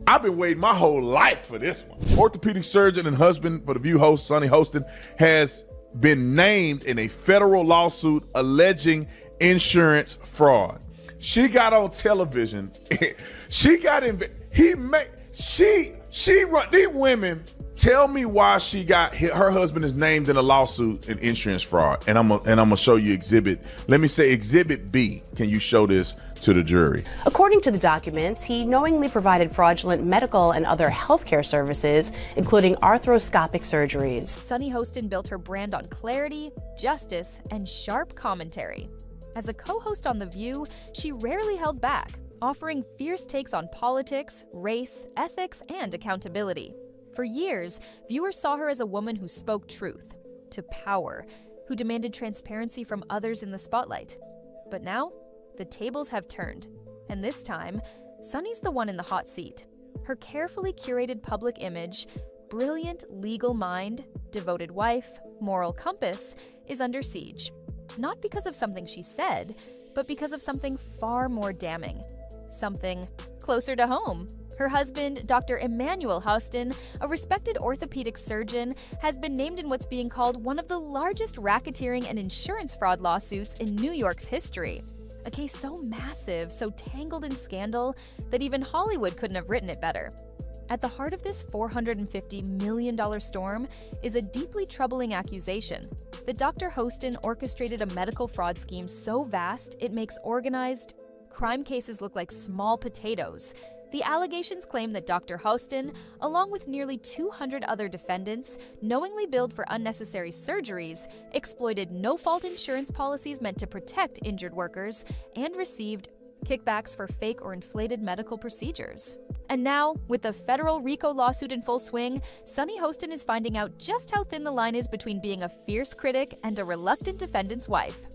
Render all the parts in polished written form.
I've been waiting my whole life for this one. Orthopedic surgeon and husband for The View host Sonny Hostin has been named in a federal lawsuit alleging insurance fraud. She got on television. She run these women. Tell me why she got her husband is named in a lawsuit in insurance fraud. And I'm gonna show you exhibit. Let me say exhibit B. Can you show this to the jury? According to the documents, he knowingly provided fraudulent medical and other healthcare services, including arthroscopic surgeries. Sonny Hostin built her brand on clarity, justice, and sharp commentary. As a co-host on The View, she rarely held back, offering fierce takes on politics, race, ethics, and accountability. For years, viewers saw her as a woman who spoke truth to power, who demanded transparency from others in the spotlight. But now, the tables have turned, and this time, Sonny's the one in the hot seat. Her carefully curated public image, brilliant legal mind, devoted wife, moral compass is under siege. Not because of something she said, but because of something far more damning. Something closer to home. Her husband, Dr. Emmanuel Hostin, a respected orthopedic surgeon, has been named in what's being called one of the largest racketeering and insurance fraud lawsuits in New York's history. A case so massive, so tangled in scandal, that even Hollywood couldn't have written it better. At the heart of this $450 million storm is a deeply troubling accusation that Dr. Hostin orchestrated a medical fraud scheme so vast it makes organized crime cases look like small potatoes. The allegations claim that Dr. Hostin, along with nearly 200 other defendants, knowingly billed for unnecessary surgeries, exploited no-fault insurance policies meant to protect injured workers, and received kickbacks for fake or inflated medical procedures. And now, with the federal RICO lawsuit in full swing, Sonny Hostin is finding out just how thin the line is between being a fierce critic and a reluctant defendant's wife.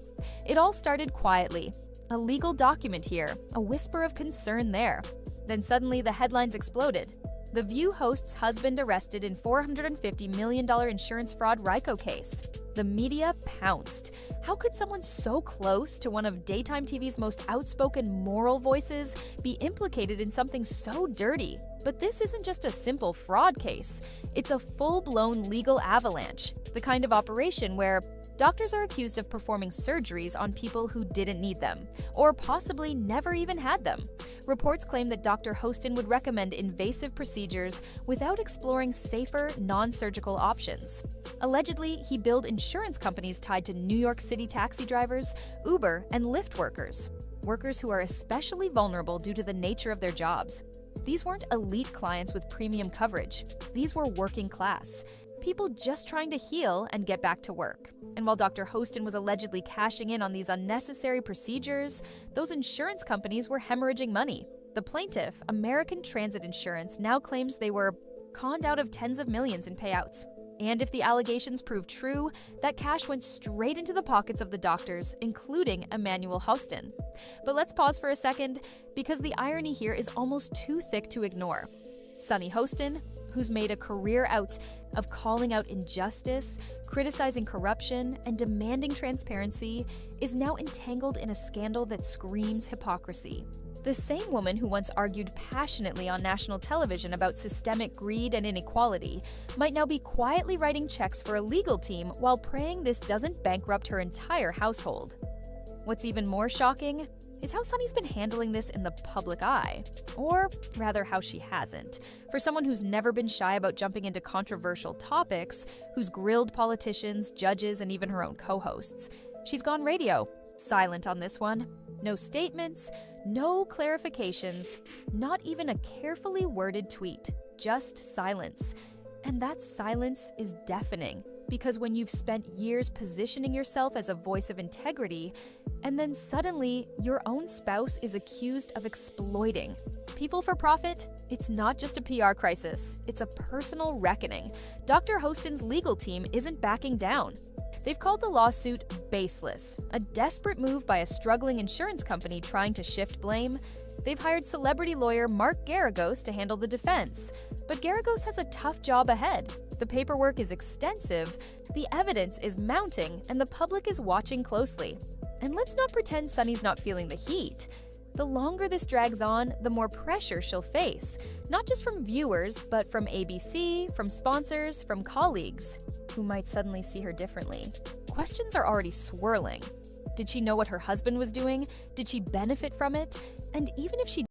It all started quietly. A legal document here, a whisper of concern there. Then suddenly the headlines exploded. The View host's husband arrested in $450 million insurance fraud RICO case. The media pounced. How could someone so close to one of daytime TV's most outspoken moral voices be implicated in something so dirty? But this isn't just a simple fraud case. It's a full-blown legal avalanche, the kind of operation where doctors are accused of performing surgeries on people who didn't need them, or possibly never even had them. Reports claim that Dr. Hostin would recommend invasive procedures without exploring safer, non-surgical options. Allegedly, he billed insurance companies tied to New York City taxi drivers, Uber, and Lyft workers who are especially vulnerable due to the nature of their jobs. These weren't elite clients with premium coverage. These were working class. People just trying to heal and get back to work. And while Dr. Hostin was allegedly cashing in on these unnecessary procedures, those insurance companies were hemorrhaging money. The plaintiff, American Transit Insurance, now claims they were conned out of tens of millions in payouts. And if the allegations prove true, that cash went straight into the pockets of the doctors, including Emmanuel Hostin. But let's pause for a second, because the irony here is almost too thick to ignore. Sonny Hostin, who's made a career out of calling out injustice, criticizing corruption, and demanding transparency, is now entangled in a scandal that screams hypocrisy. The same woman who once argued passionately on national television about systemic greed and inequality might now be quietly writing checks for a legal team while praying this doesn't bankrupt her entire household. What's even more shocking is how Sonny's been handling this in the public eye. Or rather, how she hasn't. For someone who's never been shy about jumping into controversial topics, who's grilled politicians, judges, and even her own co-hosts, she's gone radio. Silent on this one. No statements, no clarifications, not even a carefully worded tweet. Just silence. And that silence is deafening. Because when you've spent years positioning yourself as a voice of integrity, and then suddenly your own spouse is accused of exploiting people for profit, it's not just a PR crisis, it's a personal reckoning. Dr. Hostin's legal team isn't backing down. They've called the lawsuit baseless, a desperate move by a struggling insurance company trying to shift blame. They've hired celebrity lawyer Mark Garagos to handle the defense. But Garagos has a tough job ahead. The paperwork is extensive, the evidence is mounting, and the public is watching closely. And let's not pretend Sonny's not feeling the heat. The longer this drags on, the more pressure she'll face, not just from viewers, but from ABC, from sponsors, from colleagues, who might suddenly see her differently. Questions are already swirling. Did she know what her husband was doing? Did she benefit from it? And even if she